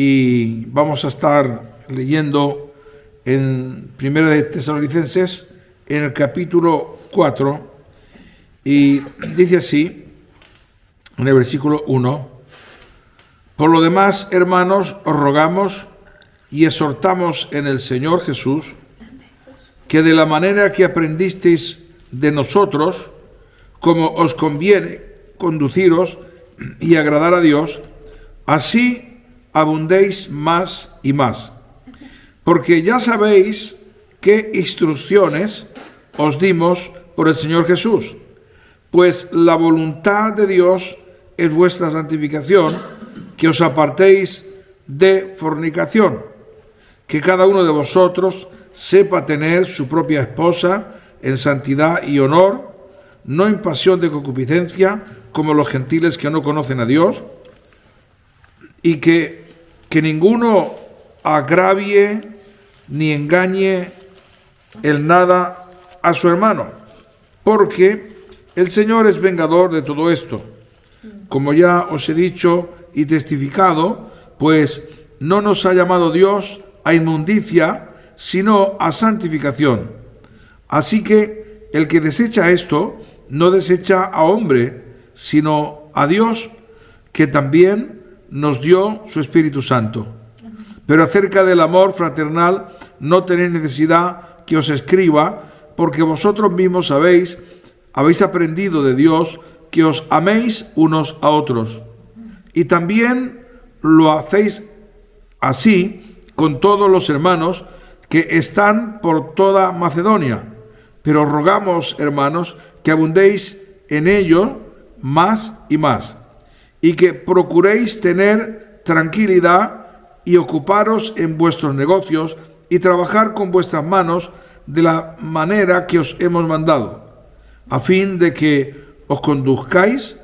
y vamos a estar leyendo en Primera de Tesalonicenses, en el capítulo 4, y dice así, en el versículo 1: Por lo demás, hermanos, os rogamos y exhortamos en el Señor Jesús, que de la manera que aprendisteis de nosotros, como os conviene conduciros y agradar a Dios, así abundéis más y más. Porque ya sabéis qué instrucciones os dimos por el Señor Jesús, pues la voluntad de Dios es vuestra santificación, que os apartéis de fornicación, que cada uno de vosotros sepa tener su propia esposa en santidad y honor, no en pasión de concupiscencia, como los gentiles que no conocen a Dios, y que ninguno agravie ni engañe en nada a su hermano, porque el Señor es vengador de todo esto, como ya os he dicho y testificado, pues no nos ha llamado Dios a inmundicia, sino a santificación. Así que el que desecha esto, no desecha a hombre, sino a Dios, que también nos dio su Espíritu Santo. Pero acerca del amor fraternal, no tenéis necesidad que os escriba, porque vosotros mismos habéis aprendido de Dios que os améis unos a otros. Y también lo hacéis así con todos los hermanos que están por toda Macedonia. Pero rogamos, hermanos, que abundéis en ello más y más, y que procuréis tener tranquilidad y ocuparos en vuestros negocios y trabajar con vuestras manos de la manera que os hemos mandado, a fin de que os conduzcáis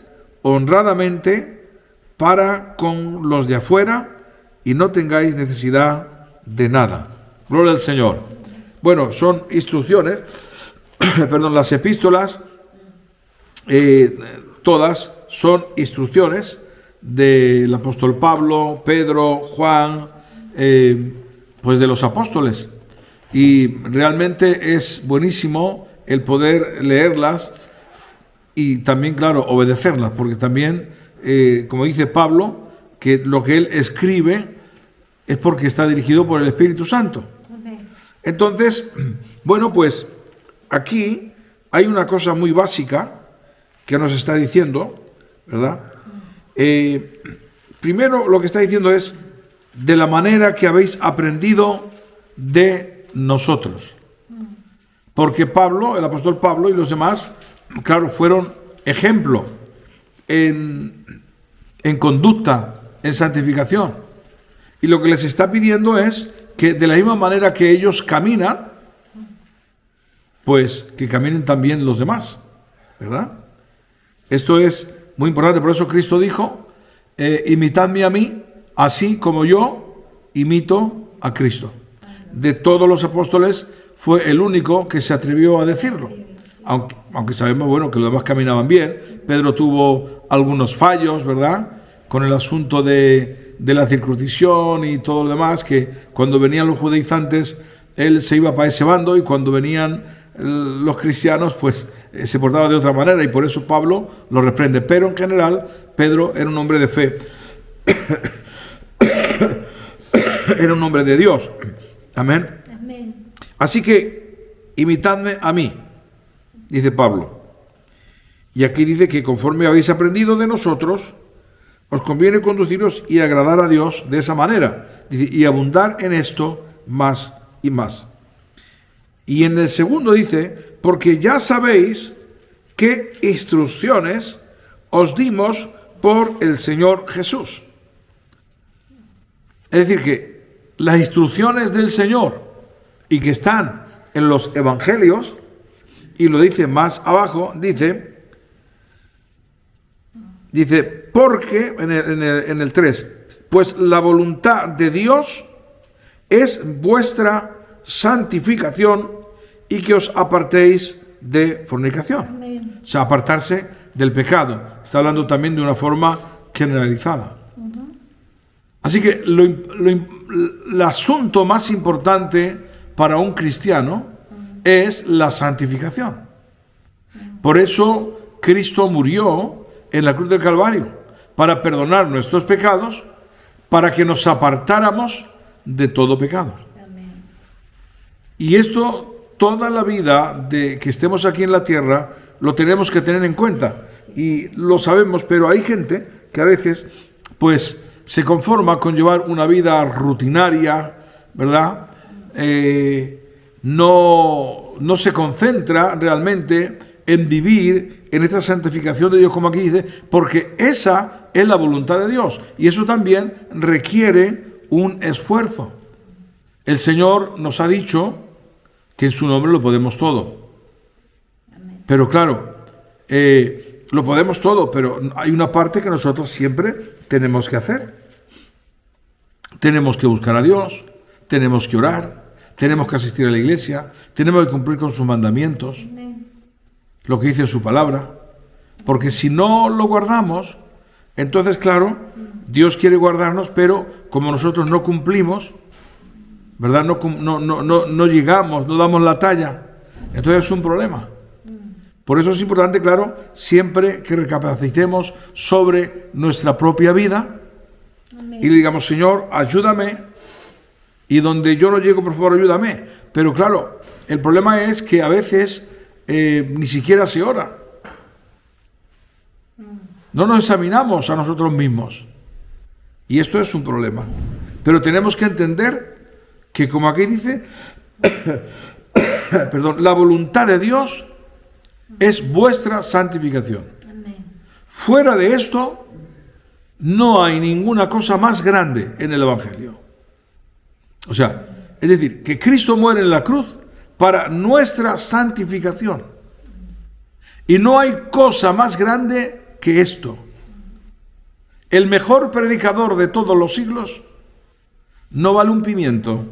honradamente para con los de afuera y no tengáis necesidad de nada. Gloria al Señor. Bueno, son instrucciones, perdón, las epístolas, todas son instrucciones del apóstol Pablo, Pedro, Juan, pues de los apóstoles. Y realmente es buenísimo el poder leerlas y también, claro, obedecerlas, porque también, como dice Pablo, que lo que él escribe es porque está dirigido por el Espíritu Santo. Entonces, bueno, pues aquí hay una cosa muy básica que nos está diciendo, ¿verdad? Primero lo que está diciendo es de la manera que habéis aprendido de nosotros. Porque Pablo, el apóstol Pablo y los demás, claro, fueron ejemplo en conducta, en santificación. Y lo que les está pidiendo es que de la misma manera que ellos caminan, pues que caminen también los demás, ¿verdad? Esto es muy importante, por eso Cristo dijo, imitadme a mí, así como yo imito a Cristo. De todos los apóstoles fue el único que se atrevió a decirlo, aunque sabemos, bueno, que los demás caminaban bien. Pedro tuvo algunos fallos, ¿verdad?, con el asunto de la circuncisión y todo lo demás, que cuando venían los judaizantes, él se iba para ese bando, y cuando venían los cristianos, pues se portaba de otra manera, y por eso Pablo lo reprende. Pero en general, Pedro era un hombre de fe, era un hombre de Dios. Amén. Amén. Así que, imitadme a mí, dice Pablo. Y aquí dice que conforme habéis aprendido de nosotros, os conviene conduciros y agradar a Dios de esa manera, y abundar en esto más y más. Y en el segundo dice, porque ya sabéis qué instrucciones os dimos por el Señor Jesús. Es decir, que las instrucciones del Señor, y que están en los evangelios, y lo dice más abajo, dice porque, en el 3, pues la voluntad de Dios es vuestra santificación y que os apartéis de fornicación. Amén. O sea, apartarse del pecado. Está hablando también de una forma generalizada. Así que el asunto más importante para un cristiano es la santificación. Por eso Cristo murió en la cruz del Calvario, para perdonar nuestros pecados, para que nos apartáramos de todo pecado. Amén. Y esto, toda la vida de que estemos aquí en la tierra, lo tenemos que tener en cuenta. Y lo sabemos, pero hay gente que a veces, pues, se conforma con llevar una vida rutinaria, ¿verdad? No se concentra realmente en vivir en esta santificación de Dios, como aquí dice, porque esa es la voluntad de Dios. Y eso también requiere un esfuerzo. El Señor nos ha dicho que en su nombre lo podemos todo. Amén. Pero claro, lo podemos todo, pero hay una parte que nosotros siempre tenemos que hacer. Tenemos que buscar a Dios, tenemos que orar, tenemos que asistir a la iglesia, tenemos que cumplir con sus mandamientos, Amén. lo que dice en su palabra. Porque si no lo guardamos, entonces claro, Dios quiere guardarnos, pero como nosotros no cumplimos, ¿verdad? No llegamos, no damos la talla, entonces es un problema. Por eso es importante, claro, siempre que recapacitemos sobre nuestra propia vida Amén. y le digamos, Señor, ayúdame, y donde yo no llego, por favor, ayúdame. Pero claro, el problema es que a veces ni siquiera se ora. No nos examinamos a nosotros mismos. Y esto es un problema. Pero tenemos que entender que, como aquí dice, perdón, la voluntad de Dios es vuestra santificación. Amén. Fuera de esto, no hay ninguna cosa más grande en el Evangelio. O sea, es decir, que Cristo muere en la cruz para nuestra santificación. Y no hay cosa más grande que esto. El mejor predicador de todos los siglos no vale un pimiento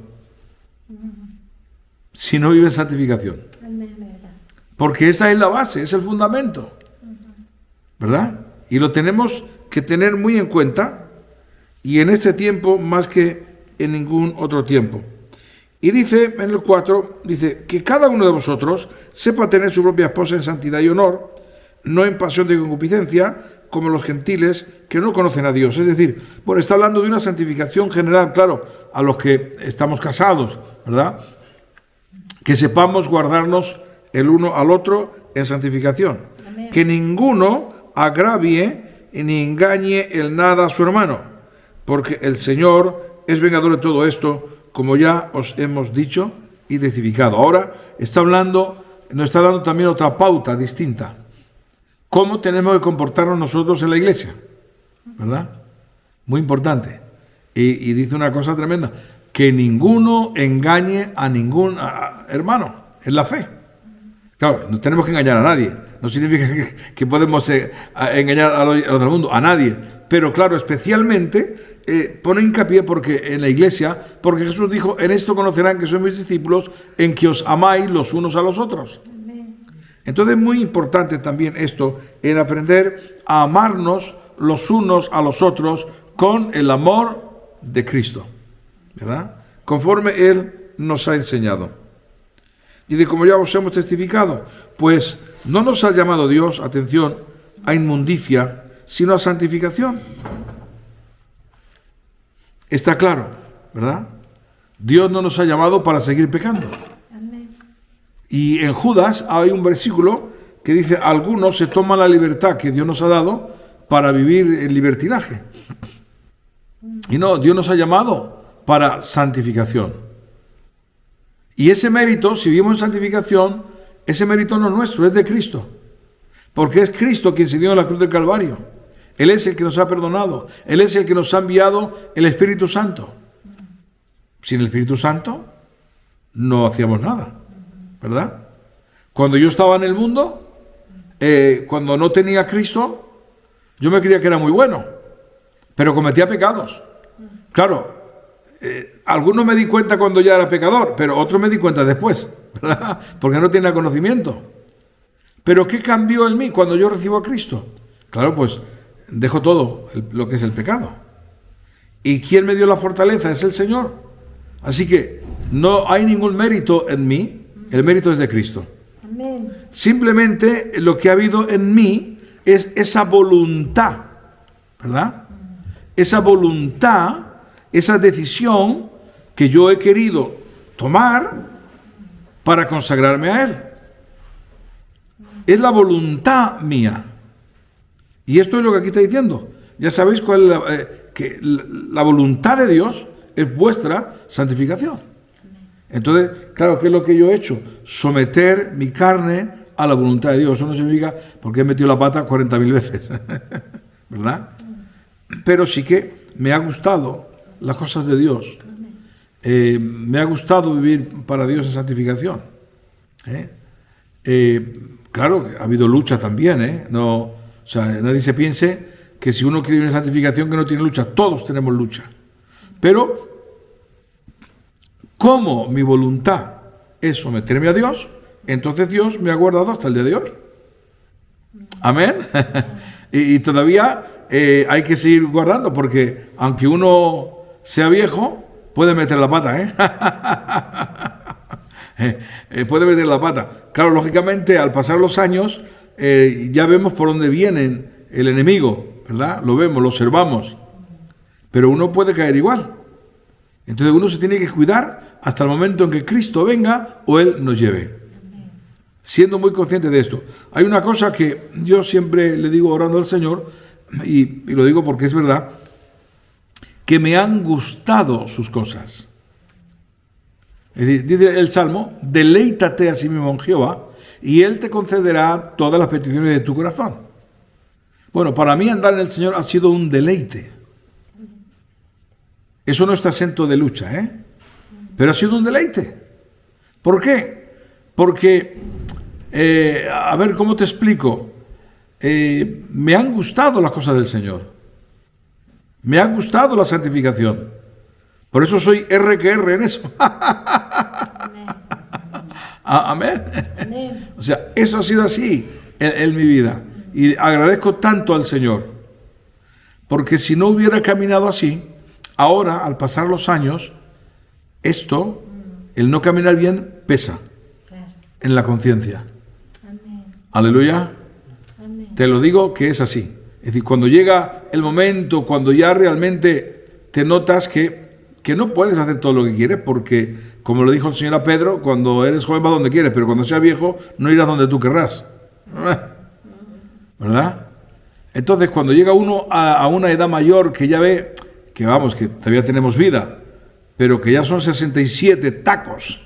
si no vive en santificación. Amén, verdad. Porque esa es la base, es el fundamento. ¿Verdad? Y lo tenemos que tener muy en cuenta, y en este tiempo más que en ningún otro tiempo. Y dice en el 4, dice, que cada uno de vosotros sepa tener su propia esposa en santidad y honor, no en pasión de concupiscencia, como los gentiles que no conocen a Dios. Es decir, bueno, está hablando de una santificación general, claro, a los que estamos casados, ¿verdad? Que sepamos guardarnos el uno al otro en santificación. Amén. Que ninguno agravie ni engañe el nada a su hermano, porque el Señor es vengador de todo esto, como ya os hemos dicho y testificado. Ahora está hablando, nos está dando también otra pauta distinta. ¿Cómo tenemos que comportarnos nosotros en la iglesia? ¿Verdad? Muy importante. Y dice una cosa tremenda, que ninguno engañe a ningún hermano en la fe. Claro, no tenemos que engañar a nadie. No significa que podemos engañar a los del mundo, a nadie. Pero claro, especialmente pone hincapié porque en la iglesia, porque Jesús dijo, en esto conocerán que sois mis discípulos, en que os amáis los unos a los otros. Amén. Entonces es muy importante también esto, en aprender a amarnos los unos a los otros con el amor de Cristo, ¿verdad? Conforme Él nos ha enseñado. Y de como ya os hemos testificado, pues no nos ha llamado Dios, atención, a inmundicia, sino a santificación. Está claro, ¿verdad? Dios no nos ha llamado para seguir pecando. Amén. Y en Judas hay un versículo que dice, algunos se toman la libertad que Dios nos ha dado para vivir en libertinaje. Y no, Dios nos ha llamado para santificación. Y ese mérito, si vivimos en santificación, ese mérito no es nuestro, es de Cristo. Porque es Cristo quien se dio en la cruz del Calvario. Él es el que nos ha perdonado. Él es el que nos ha enviado el Espíritu Santo. Sin el Espíritu Santo no hacíamos nada, ¿verdad? Cuando yo estaba en el mundo, cuando no tenía a Cristo, yo me creía que era muy bueno, pero cometía pecados. Claro, algunos me di cuenta cuando ya era pecador, pero otros me di cuenta después, ¿verdad? Porque no tenía conocimiento. Pero ¿qué cambió en mí cuando yo recibo a Cristo? Claro, pues dejo todo lo que es el pecado. ¿Y quién me dio la fortaleza? Es el Señor. Así que no hay ningún mérito en mí, el mérito es de Cristo. Amén. Simplemente lo que ha habido en mí es esa voluntad, ¿verdad? Esa voluntad, esa decisión que yo he querido tomar para consagrarme a Él. Es la voluntad mía. Y esto es lo que aquí está diciendo. Ya sabéis cuál es que la voluntad de Dios es vuestra santificación. Entonces, claro, ¿qué es lo que yo he hecho? Someter mi carne a la voluntad de Dios. Eso no significa porque he metido la pata 40.000 veces, ¿verdad? Pero sí que me ha gustado las cosas de Dios. Me ha gustado vivir para Dios en santificación. Claro, ha habido lucha también, No, o sea, nadie se piense que si uno quiere vivir en santificación que no tiene lucha. Todos tenemos lucha. Pero, como mi voluntad es someterme a Dios, entonces Dios me ha guardado hasta el día de hoy. Amén. y todavía hay que seguir guardando, porque aunque uno sea viejo, puede meter la pata, puede meter la pata. Claro, lógicamente, al pasar los años, ya vemos por dónde viene el enemigo, ¿verdad? Lo vemos, lo observamos. Pero uno puede caer igual. Entonces uno se tiene que cuidar hasta el momento en que Cristo venga o Él nos lleve. Siendo muy consciente de esto. Hay una cosa que yo siempre le digo orando al Señor, y lo digo porque es verdad, que me han gustado sus cosas. Es decir, dice el Salmo, deleítate a sí mismo en Jehová, y Él te concederá todas las peticiones de tu corazón. Bueno, para mí andar en el Señor ha sido un deleite. Eso no está exento de lucha, pero ha sido un deleite. ¿Por qué? Porque, a ver, ¿cómo te explico? Me han gustado las cosas del Señor. Me ha gustado la santificación. Por eso soy R que R en eso. Amén. Amén. Amén. O sea, eso ha sido así en mi vida. Y agradezco tanto al Señor. Porque si no hubiera caminado así, ahora, al pasar los años, esto, el no caminar bien, pesa Claro. en la conciencia. Amén. Aleluya. Amén. Te lo digo que es así. Es decir, cuando llega el momento, cuando ya realmente te notas que no puedes hacer todo lo que quieres, porque, como le dijo el Señor a Pedro, cuando eres joven vas donde quieres, pero cuando seas viejo no irás donde tú querrás. ¿Verdad? Entonces, cuando llega uno a una edad mayor que ya ve que vamos, que todavía tenemos vida, pero que ya son 67 tacos.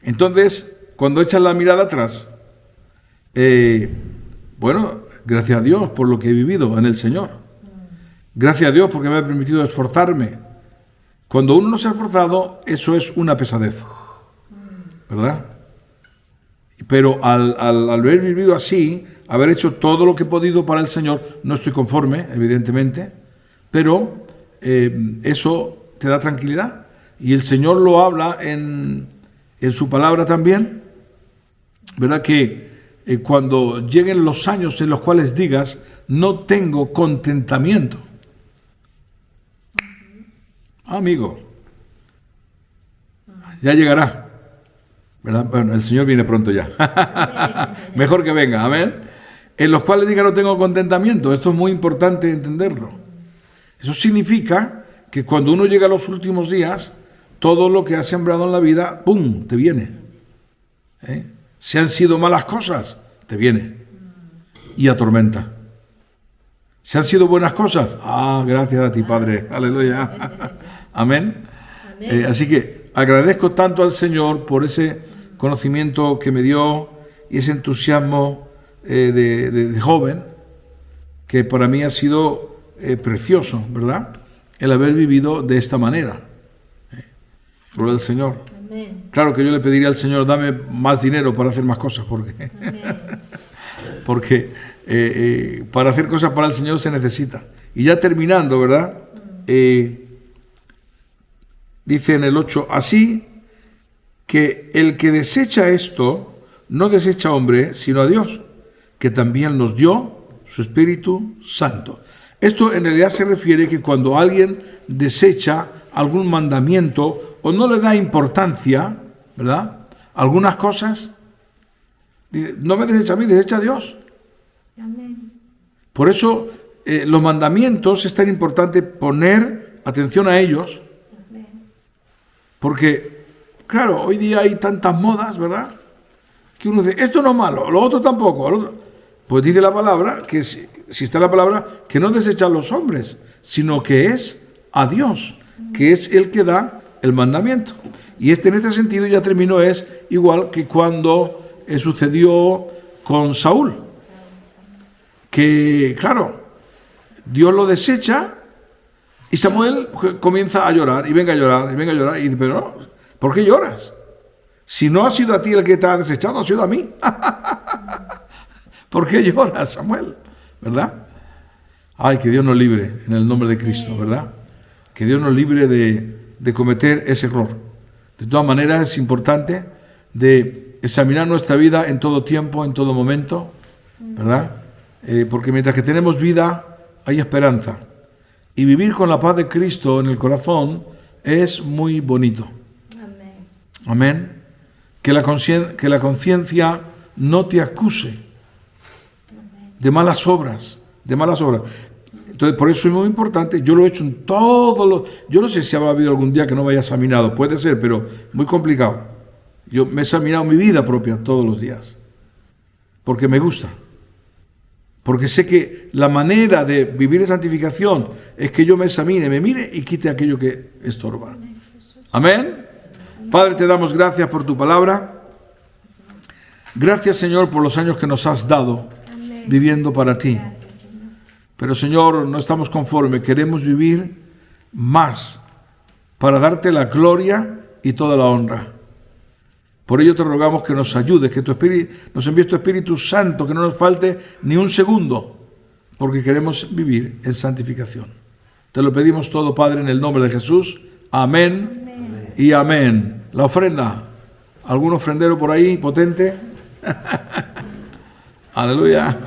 Entonces, cuando echas la mirada atrás, bueno, gracias a Dios por lo que he vivido en el Señor. Gracias a Dios porque me ha permitido esforzarme. Cuando uno no se ha esforzado, eso es una pesadez. ¿Verdad? Pero al haber vivido así, haber hecho todo lo que he podido para el Señor, no estoy conforme, evidentemente, pero eso te da tranquilidad. Y el Señor lo habla en su palabra también, ¿verdad? Que cuando lleguen los años en los cuales digas, no tengo contentamiento. Amigo, ya llegará, ¿verdad? Bueno, el Señor viene pronto ya. Mejor que venga, amén. En los cuales diga no tengo contentamiento. Esto es muy importante entenderlo. Eso significa que cuando uno llega a los últimos días, todo lo que ha sembrado en la vida, ¡pum!, te viene. Si han sido malas cosas, te viene. Y atormenta. Si han sido buenas cosas, gracias a ti, Padre. Aleluya. Amén. Así que agradezco tanto al Señor por ese conocimiento que me dio y ese entusiasmo de joven, que para mí ha sido precioso, ¿verdad? El haber vivido de esta manera. Gloria al Señor. Amén. Claro que yo le pediría al Señor, dame más dinero para hacer más cosas, porque para hacer cosas para el Señor se necesita. Y ya terminando, ¿verdad? Dice en el 8, así que el que desecha esto, no desecha a hombre, sino a Dios, que también nos dio su Espíritu Santo. Esto en realidad se refiere que cuando alguien desecha algún mandamiento o no le da importancia, ¿verdad? Algunas cosas, dice, no me desecha a mí, desecha a Dios. Amén. Por eso los mandamientos es tan importante poner atención a ellos, Amén. porque, claro, hoy día hay tantas modas, ¿verdad? Que uno dice, esto no es malo, lo otro tampoco, lo otro. Pues dice la palabra, que si está la palabra, que no desecha a los hombres, sino que es a Dios, que es el que da el mandamiento. Y en este sentido ya terminó, es igual que cuando sucedió con Saúl, que, claro, Dios lo desecha y Samuel comienza a llorar, y venga a llorar, y venga a llorar, y dice, pero no, ¿por qué lloras? Si no ha sido a ti el que te ha desechado, ha sido a mí. ¿Por qué lloras, Samuel? ¿Verdad? Ay, que Dios nos libre en el nombre de Cristo, ¿verdad? Que Dios nos libre de cometer ese error. De todas maneras, es importante de examinar nuestra vida en todo tiempo, en todo momento, ¿verdad? Porque mientras que tenemos vida, hay esperanza. Y vivir con la paz de Cristo en el corazón es muy bonito. Amén. Amén. Que la conciencia no te acuse de malas obras, de malas obras. Entonces, por eso es muy importante, yo lo he hecho en todos los... Yo no sé si habrá habido algún día que no me haya examinado, puede ser, pero muy complicado. Yo me he examinado mi vida propia todos los días, porque me gusta. Porque sé que la manera de vivir en santificación es que yo me examine, me mire y quite aquello que estorba. Amén. Padre, te damos gracias por tu palabra. Gracias, Señor, por los años que nos has dado viviendo para ti. Pero, Señor, no estamos conformes, queremos vivir más para darte la gloria y toda la honra. Por ello te rogamos que nos ayudes, que tu Espíritu, nos envíes tu Espíritu Santo, que no nos falte ni un segundo, porque queremos vivir en santificación. Te lo pedimos todo, Padre, en el nombre de Jesús. Amén, amén. Y amén. La ofrenda. ¿Algún ofrendero por ahí potente? Aleluya.